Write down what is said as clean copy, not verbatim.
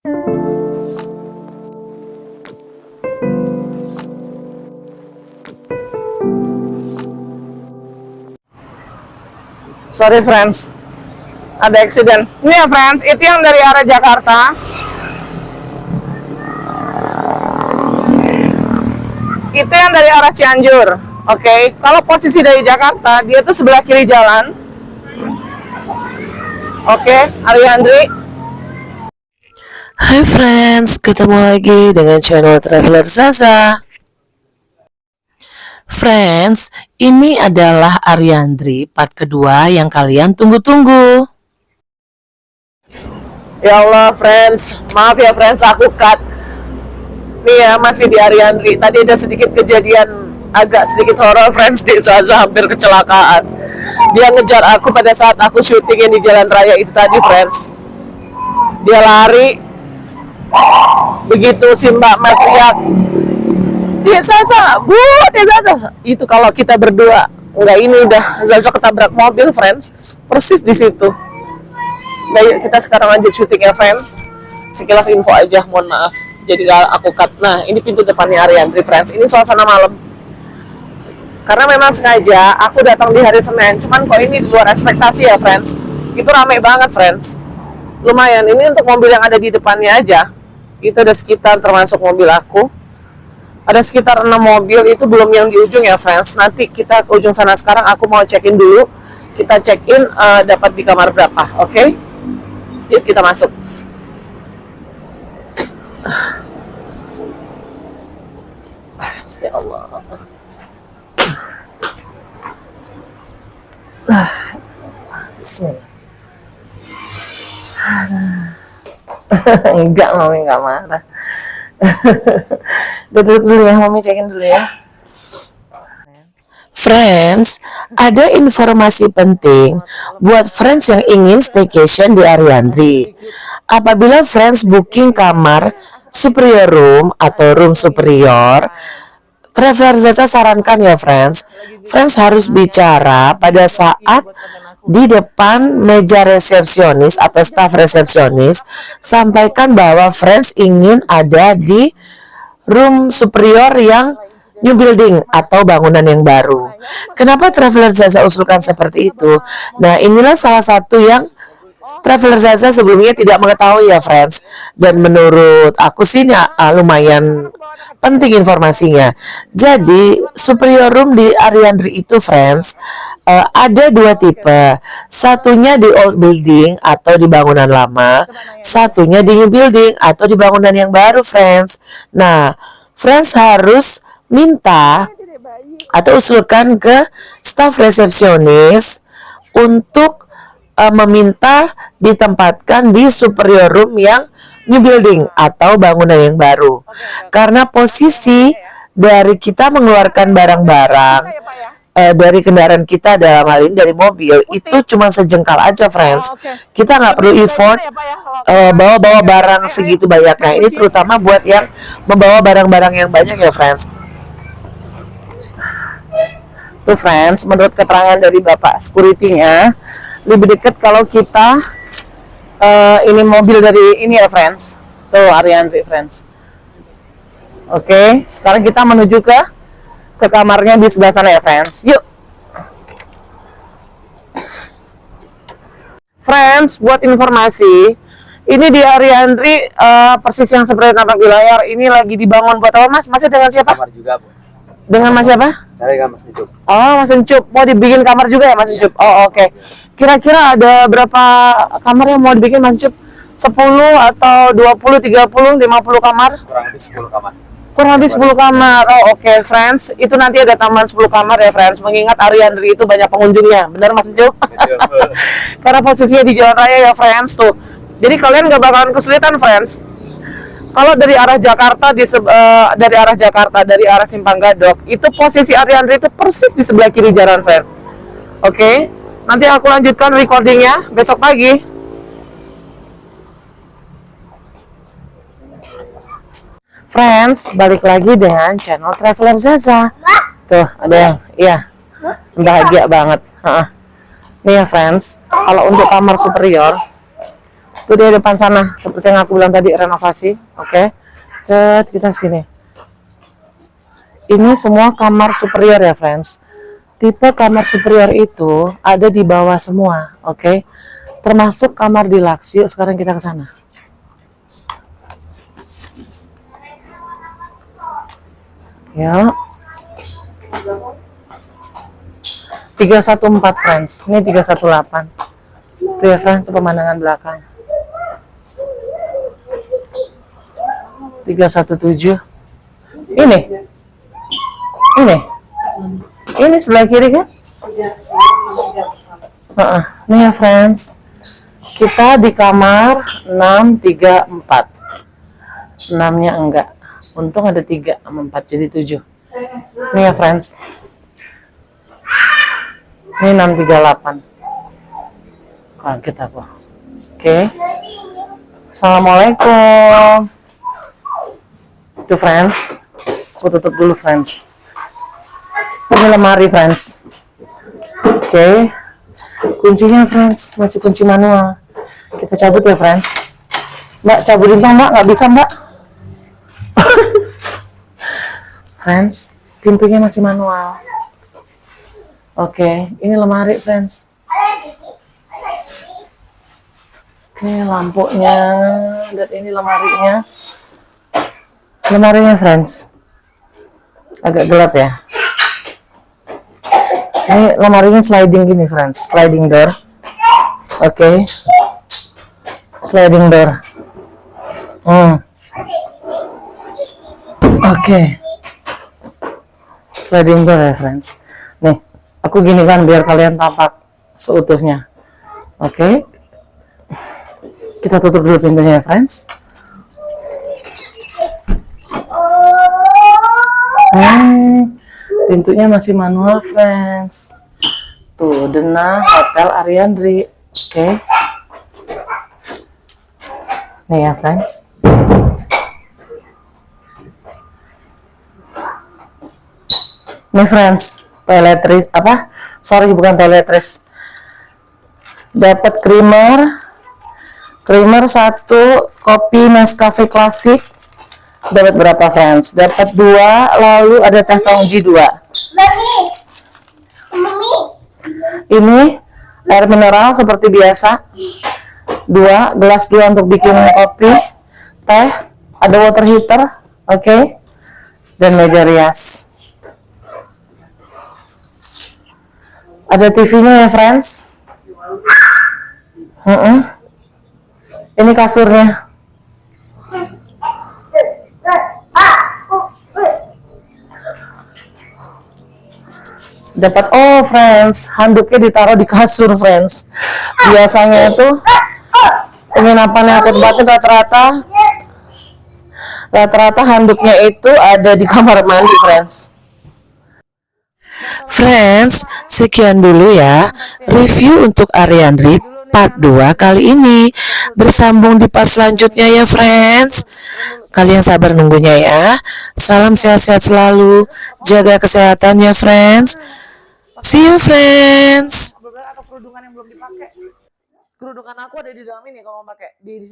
Sorry friends, ada accident. Ini ya friends, itu yang dari arah Jakarta. Itu yang dari arah Cianjur. Oke, kalau posisi dari Jakarta, dia tuh sebelah kiri jalan. Oke, Ariandri. Hai friends, ketemu lagi dengan channel Traveler Zaza. Friends, ini adalah Ariandri part kedua yang kalian tunggu-tunggu. Ya Allah friends, maaf ya friends, aku cut. Nih ya, masih di Ariandri. Tadi ada sedikit kejadian agak sedikit horor friends, di Zaza hampir kecelakaan. Dia ngejar aku pada saat aku syutingin di jalan raya itu tadi friends. Dia lari, begitu si Mbak teriak, dia Zaza, bu, dia Zaza. Itu kalau kita berdua, enggak, ini udah Zaza ketabrak mobil friends, persis di situ. Nah, yuk kita sekarang lanjut syuting ya friends. Sekilas info aja, mohon maaf. Jadi aku cut. Nah, ini pintu depannya Ariandri friends. Ini suasana malam. Karena memang sengaja aku datang di hari Senin. Cuman kok ini di luar ekspektasi ya friends. Itu rame banget friends. Lumayan. Ini untuk mobil yang ada di depannya aja. Itu ada sekitar, termasuk mobil aku, ada sekitar 6 mobil. Itu belum yang di ujung ya friends. Nanti kita ke ujung sana. Sekarang aku mau check-in dulu. Kita check-in dapat di kamar berapa. Oke? Yuk kita masuk. Ya Allah. Bismillah. Enggak, Mami enggak marah. Duduk dulu ya, Mami cekin dulu ya. Friends, ada informasi penting buat friends yang ingin staycation di Ariandri. Apabila friends booking kamar superior room atau room superior, Traveler Zaza sarankan ya friends harus bicara pada saat di depan meja resepsionis atau staff resepsionis, sampaikan bahwa friends ingin ada di room superior yang new building atau bangunan yang baru. Kenapa Traveler Zaza usulkan seperti itu? Nah, inilah salah satu yang Traveler Zaza sebelumnya tidak mengetahui ya friends. Dan menurut aku sih lumayan penting informasinya. Jadi superior room di Ariandri itu friends ada dua tipe. Satunya di old building atau di bangunan lama, satunya di new building atau di bangunan yang baru friends. Nah, friends harus minta atau usulkan ke staf resepsionis untuk meminta ditempatkan di superior room yang new building atau bangunan yang baru. Karena posisi dari kita mengeluarkan barang-barang dari kendaraan kita, dalam hal ini dari mobil, itu cuma sejengkal aja friends. Kita nggak perlu effort bawa-bawa barang segitu banyaknya. Ini terutama buat yang membawa barang-barang yang banyak ya friends. Tuh friends, menurut keterangan dari Bapak security-nya, lebih dekat kalau kita ini mobil dari ini ya friends. Tuh Ariandri friends. Oke, sekarang kita menuju ke kamarnya di sebelah sana ya friends. Yuk. Friends, buat informasi, ini di Ariandri persis yang seperti tampak di layar. Ini lagi dibangun buat apa mas? Masih dengan siapa? Kamar juga, Bu. Dengan mas siapa? Saya dengan Mas Encup. Oh, Mas Encup. Mau dibikin kamar juga ya Mas Encup? Oh, oke. Kira-kira ada berapa kamar yang mau dibikin Mas Encup? 10 atau 20, 30, 50 kamar? Kurang lebih 10 kamar. Kurang lebih 10 kamar. Oh, oke, friends. Itu nanti ada tambahan 10 kamar ya, friends. Mengingat Ariandri itu banyak pengunjungnya. Benar, Mas Encup? Karena posisinya di jalan raya ya, friends, tuh. Jadi kalian gak bakalan kesulitan, friends. Kalau dari arah Jakarta dari arah Simpang Gadok, itu posisi Ariandri itu persis di sebelah kiri jalan, friends. Oke. Nanti aku lanjutkan recordingnya besok pagi. Friends, balik lagi dengan channel Traveler Zaza. Tuh, ada yang, iya, bahagia banget. Nih ya friends, kalau untuk kamar superior, Itu dia depan sana, seperti yang aku bilang tadi, renovasi. Oke, cet, kita sini. Ini semua kamar superior ya, friends. Tipe kamar superior itu ada di bawah semua, oke? Termasuk kamar deluxe. Yuk, sekarang kita ke sana. Ya. 314 friends. Ini 318. Itu ya, friends, itu pemandangan belakang. 317. Ini. Ini sebelah kiri kan? Nih ya, friends. Kita di kamar 634. 6-nya enggak. Untung ada 3 sama 4 jadi 7. Nih ya, friends. Ini 638. Kaget aku. Oke. Assalamualaikum. Itu, friends. Aku tutup dulu, friends. Ini lemari, friends. Oke. Kuncinya, friends, masih kunci manual. Kita cabut ya, friends. Mbak, cabutin dong, Mbak. Nggak bisa, Mbak. Friends, pintunya masih manual. Oke, ini lemari, friends. Oke, lampunya. Dan ini lemarinya. Lemarinya, friends. Agak gelap ya. Ini lemarinya sliding gini, friends. Sliding door. Oke. Sliding door. Oke. Sliding door ya, friends. Nih, aku gini kan biar kalian tampak seutuhnya. Oke. Kita tutup dulu pintunya ya, friends. Pintunya masih manual, friends. Tuh, Dena Hotel Ariandri. Oke. Nih ya, friends. Nih, friends. Toiletries apa? Sorry, bukan toiletries. Dapat creamer. Creamer 1, kopi Nescafe klasik. Dapat berapa, friends? Dapat 2, lalu ada teh tongji 2. Mami. Ini air mineral seperti biasa. 2, gelas 2 untuk bikin kopi, teh, ada water heater, oke. Dan meja rias. Ada TV-nya ya, friends. Ini kasurnya. Dapat, oh, friends, handuknya ditaruh di kasur, friends. Biasanya itu penginapan yang aku tempatin rata-rata handuknya itu ada di kamar mandi, friends. Friends, sekian dulu ya review untuk Ariandri part 2 kali ini. Bersambung di part selanjutnya ya, friends. Kalian sabar nunggunya ya. Salam sehat-sehat selalu. Jaga kesehatan ya, friends. See you, friends. Atau kerudungan yang belum dipakai. Kerudungan aku ada di dalam ini kalau mau pakai. Di